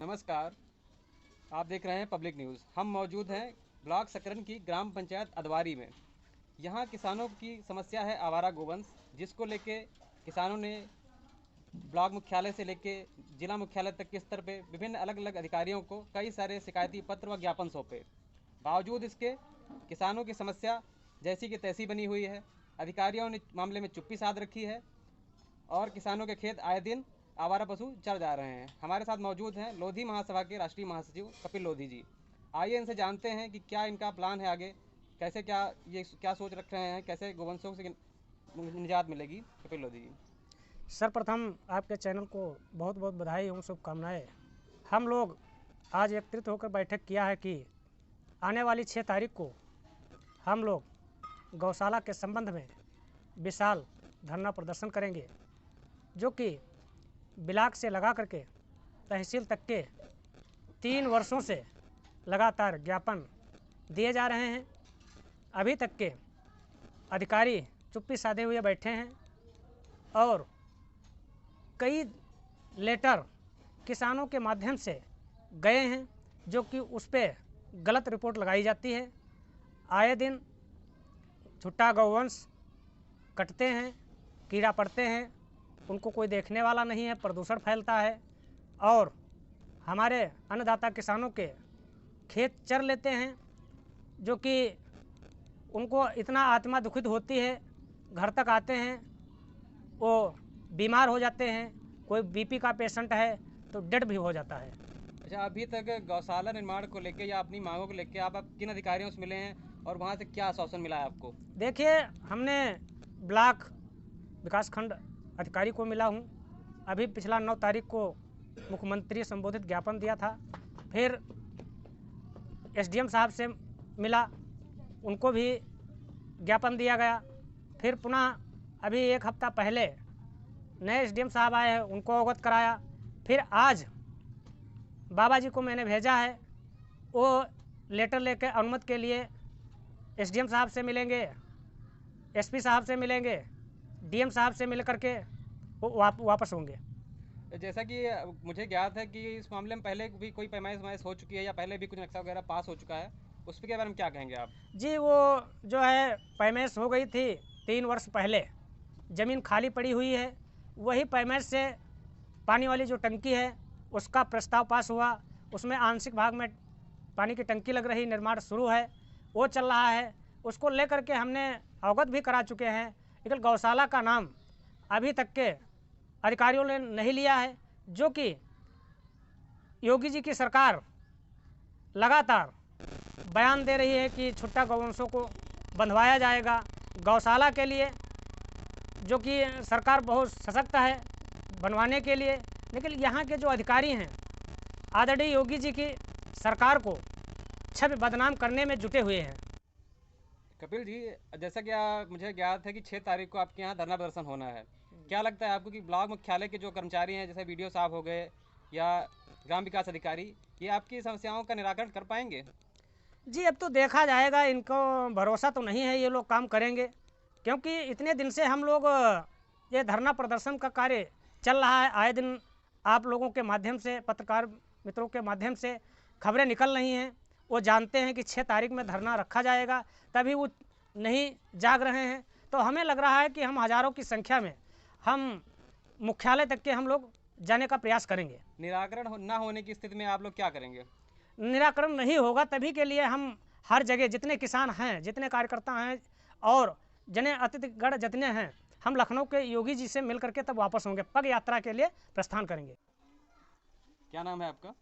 नमस्कार। आप देख रहे हैं पब्लिक न्यूज़। हम मौजूद हैं ब्लॉक सकरन की ग्राम पंचायत अदवारी में। यहाँ किसानों की समस्या है आवारा गोवंश, जिसको लेके किसानों ने ब्लॉक मुख्यालय से लेके जिला मुख्यालय तक के स्तर पे विभिन्न अलग अलग अधिकारियों को कई सारे शिकायती पत्र व ज्ञापन सौंपे। बावजूद इसके किसानों की समस्या जैसी की तैसी बनी हुई है। अधिकारियों ने मामले में चुप्पी साध रखी है और किसानों के खेत आए दिन आवारा पशु चर जा रहे हैं। हमारे साथ मौजूद हैं लोधी महासभा के राष्ट्रीय महासचिव कपिल लोधी जी। आइए इनसे जानते हैं कि क्या इनका प्लान है आगे, कैसे क्या सोच रख रहे हैं, कैसे गोवंशों से निजात मिलेगी। कपिल लोधी जी। सर्वप्रथम आपके चैनल को बहुत बहुत बधाई एवं शुभकामनाएं। हम लोग आज एकत्रित होकर बैठक किया है कि आने वाली 6 तारीख को हम लोग गौशाला के संबंध में विशाल धरना प्रदर्शन करेंगे, जो कि ब्लॉक से लगा करके तहसील तक के 3 वर्षों से लगातार ज्ञापन दिए जा रहे हैं। अभी तक के अधिकारी चुप्पी साधे हुए बैठे हैं और कई लेटर किसानों के माध्यम से गए हैं, जो कि उस पर गलत रिपोर्ट लगाई जाती है। आए दिन छुट्टा गौवंश कटते हैं, कीड़ा पड़ते हैं, उनको कोई देखने वाला नहीं है, प्रदूषण फैलता है और हमारे अन्नदाता किसानों के खेत चर लेते हैं, जो कि उनको इतना आत्मा दुखित होती है। घर तक आते हैं, वो बीमार हो जाते हैं, कोई बीपी का पेशेंट है तो डेड भी हो जाता है। अच्छा, अभी तक गौशाला निर्माण को लेके या अपनी मांगों को लेके आप किन अधिकारियों से मिले हैं और वहाँ से क्या आश्वासन मिला है आपको? देखिए, हमने ब्लॉक विकासखंड अधिकारी को मिला हूँ। अभी पिछला 9 तारीख को मुख्यमंत्री संबोधित ज्ञापन दिया था। फिर एसडीएम साहब से मिला, उनको भी ज्ञापन दिया गया। फिर पुनः अभी 1 हफ्ता पहले नए एसडीएम साहब आए हैं, उनको अवगत कराया। फिर आज बाबा जी को मैंने भेजा है, वो लेटर लेकर अनुमति के लिए एसडीएम साहब से मिलेंगे, एसपी साहब से मिलेंगे, डीएम साहब से मिल करके वो वापस होंगे। जैसा कि मुझे ज्ञात है कि इस मामले में पहले भी कोई पैमाइश हो चुकी है या पहले भी कुछ नक्शा वगैरह पास हो चुका है, उस के बारे में क्या कहेंगे आप? जी, वो जो है पैमाइश हो गई थी 3 वर्ष पहले। ज़मीन खाली पड़ी हुई है, वही पैमाइश से पानी वाली जो टंकी है उसका प्रस्ताव पास हुआ। उसमें आंशिक भाग में पानी की टंकी लग रही, निर्माण शुरू है, वो चल रहा है। उसको लेकर के हमने अवगत भी करा चुके हैं, लेकिन गौशाला का नाम अभी तक के अधिकारियों ने नहीं लिया है, जो कि योगी जी की सरकार लगातार बयान दे रही है कि छुट्टा गौवंशों को बंधवाया जाएगा गौशाला के लिए, जो कि सरकार बहुत सशक्त है बनवाने के लिए। लेकिन यहाँ के जो अधिकारी हैं आदरणीय योगी जी की सरकार को छवि बदनाम करने में जुटे हुए हैं। कपिल जी, जैसा कि मुझे ज्ञात है कि 6 तारीख को आपके यहाँ धरना प्रदर्शन होना है। क्या लगता है आपको कि ब्लॉक मुख्यालय के जो कर्मचारी हैं, जैसे बीडीओ साहब हो गए या ग्राम विकास अधिकारी, ये आपकी समस्याओं का निराकरण कर पाएंगे? जी, अब तो देखा जाएगा, इनको भरोसा तो नहीं है ये लोग काम करेंगे, क्योंकि इतने दिन से हम लोग ये धरना प्रदर्शन का कार्य चल रहा है। आए दिन आप लोगों के माध्यम से, पत्रकार मित्रों के माध्यम से खबरें निकल रही हैं। वो जानते हैं कि 6 तारीख में धरना रखा जाएगा, तभी वो नहीं जाग रहे हैं। तो हमें लग रहा है कि हम हज़ारों की संख्या में हम मुख्यालय तक के हम लोग जाने का प्रयास करेंगे। निराकरण ना होने की स्थिति में आप लोग क्या करेंगे? निराकरण नहीं होगा, तभी के लिए हम हर जगह जितने किसान हैं, जितने कार्यकर्ता हैं और जने अतिथिगण जितने हैं, हम लखनऊ के योगी जी से मिल करके तब वापस होंगे, पग यात्रा के लिए प्रस्थान करेंगे। क्या नाम है आपका?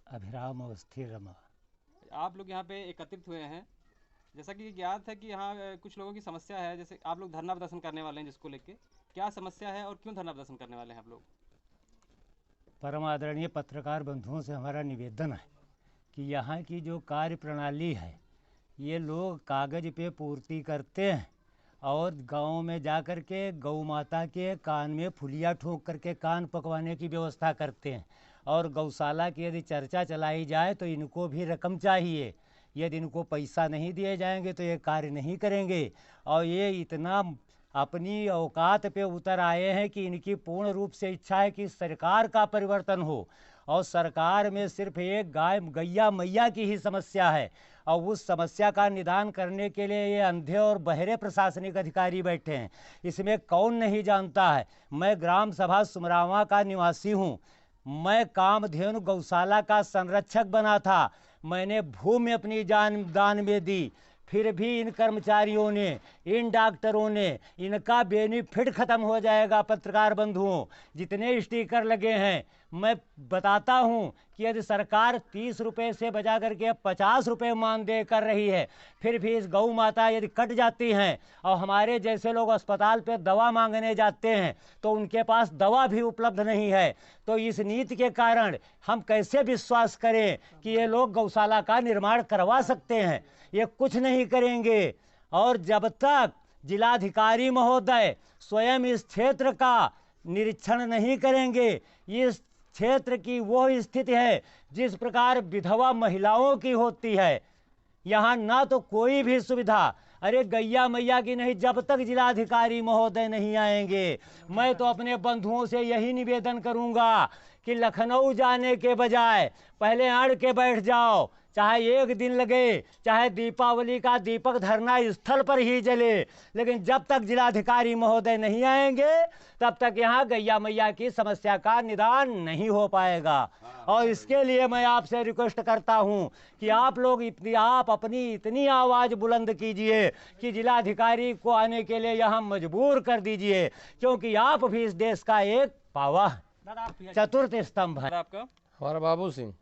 अभिराम अवस्थी रमा। आप लोग यहाँ पे एकत्रित हुए हैं, जैसा कि ज्ञात है कि यहाँ कुछ लोगों की समस्या है, जैसे आप लोग धरना प्रदर्शन करने वाले हैं, जिसको लेके क्या समस्या है और क्यों धरना प्रदर्शन करने वाले हैं आप लोग? परम आदरणीय पत्रकार बंधुओं से हमारा निवेदन है कि यहाँ की जो कार्य प्रणाली है, ये लोग कागज़ पे पूर्ति करते हैं और गांव में जा कर के गौ माता के कान में फुलिया ठोक करके कान पकवाने की व्यवस्था करते हैं। और गौशाला की यदि चर्चा चलाई जाए तो इनको भी रकम चाहिए। यदि इनको पैसा नहीं दिए जाएंगे तो ये कार्य नहीं करेंगे। और ये इतना अपनी औकात पे उतर आए हैं कि इनकी पूर्ण रूप से इच्छा है कि सरकार का परिवर्तन हो और सरकार में सिर्फ एक गैया मैया की ही समस्या है, और उस समस्या का निदान करने के लिए ये अंधे और बहरे प्रशासनिक अधिकारी बैठे हैं। इसमें कौन नहीं जानता है। मैं ग्राम सभा सुमरावा का निवासी हूँ। मैं कामधेनु गौशाला का संरक्षक बना था। मैंने भूमि अपनी जान दान में दी, फिर भी इन कर्मचारियों ने, इन डॉक्टरों ने, इनका बेनिफिट ख़त्म हो जाएगा। पत्रकार बंधुओं, जितने स्टिकर लगे हैं, मैं बताता हूं कि यदि सरकार 30 रुपये से बजा करके 50 रुपये मानदेय कर रही है, फिर भी इस गौ माता यदि कट जाती हैं और हमारे जैसे लोग अस्पताल पे दवा मांगने जाते हैं तो उनके पास दवा भी उपलब्ध नहीं है, तो इस नीति के कारण हम कैसे विश्वास करें कि ये लोग गौशाला का निर्माण करवा सकते हैं। ये कुछ नहीं करेंगे। और जब तक जिलाधिकारी महोदय स्वयं इस क्षेत्र का निरीक्षण नहीं करेंगे, इस क्षेत्र की वो स्थिति है जिस प्रकार विधवा महिलाओं की होती है, यहाँ ना तो कोई भी सुविधा, अरे गैया मैया की नहीं, जब तक जिलाधिकारी महोदय नहीं आएंगे। मैं तो अपने बंधुओं से यही निवेदन करूंगा कि लखनऊ जाने के बजाय पहले अड़ के बैठ जाओ, चाहे एक दिन लगे, चाहे दीपावली का दीपक धरना स्थल पर ही जले, लेकिन जब तक जिलाधिकारी महोदय नहीं आएंगे तब तक यहाँ गैया मैया की समस्या का निदान नहीं हो पाएगा। और इसके लिए मैं आपसे रिक्वेस्ट करता हूँ कि आप लोग आप अपनी इतनी आवाज़ बुलंद कीजिए कि जिलाधिकारी को आने के लिए यहाँ मजबूर कर दीजिए, क्योंकि आप भी इस देश का एक पावा चतुर्थ स्तंभ है। आपका हमारा बाबू सिंह।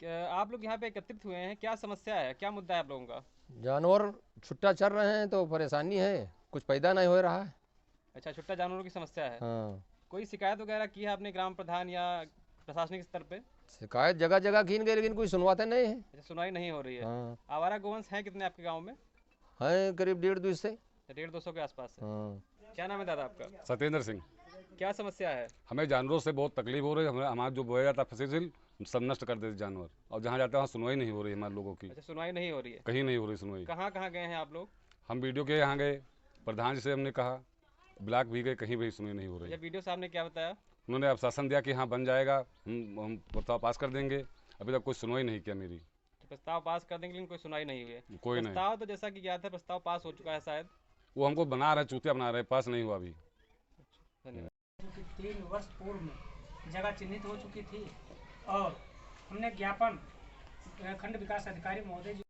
आप लोग यहाँ पे एकत्रित हुए हैं, क्या समस्या है, क्या मुद्दा है आप लोगों का? जानवर छुट्टा चर रहे हैं तो परेशानी है, कुछ पैदा नहीं हो रहा है। अच्छा, छुट्टा जानवरों की समस्या है। हाँ, कोई शिकायत वगैरह की है आपने ग्राम प्रधान या प्रशासनिक स्तर पे? शिकायत जगह जगह की गई लेकिन कोई सुनवाते नहीं है। अच्छा, सुनवाई नहीं हो रही है। हाँ, आवारा गोवंश हैं कितने आपके गांव में? है करीब 150 से 150-200 के आसपास है। हाँ। क्या नाम है दादा आपका? सत्येंद्र सिंह। क्या समस्या है? हमें जानवरों से बहुत तकलीफ हो रही है। हमारा जो बोया जाता है फसल सब नष्ट कर देते जानवर, और जहाँ जाते हैं वहाँ सुनवाई नहीं हो रही है हमारे लोगों की। अच्छा, सुनवाई नहीं हो रही है, कहीं नहीं हो रही सुनवाई। कहाँ कहाँ गए हैं आप लोग? हम वीडियो के यहाँ गए, प्रधान जी से हमने कहा, ब्लॉक भी गए, कहीं भी सुनवाई नहीं हो रही। अच्छा, वीडियो साहब ने क्या बताया? उन्होंने आश्वासन दिया कि हाँ बन जाएगा, हम प्रस्ताव पास कर देंगे। अभी तक कोई सुनवाई नहीं किया मेरी। प्रस्ताव पास कर देंगे लेकिन कोई सुनवाई नहीं हुई है। कोई नहीं। प्रस्ताव तो जैसा कि गया था, प्रस्ताव पास हो चुका है शायद। वो हमको बना रहे, चूतिया बना रहे, पास नहीं हुआ अभी। धन्यवाद। 3 वर्ष पूर्व में जगह चिन्हित हो चुकी थी और हमने ज्ञापन खंड विकास अधिकारी महोदय जी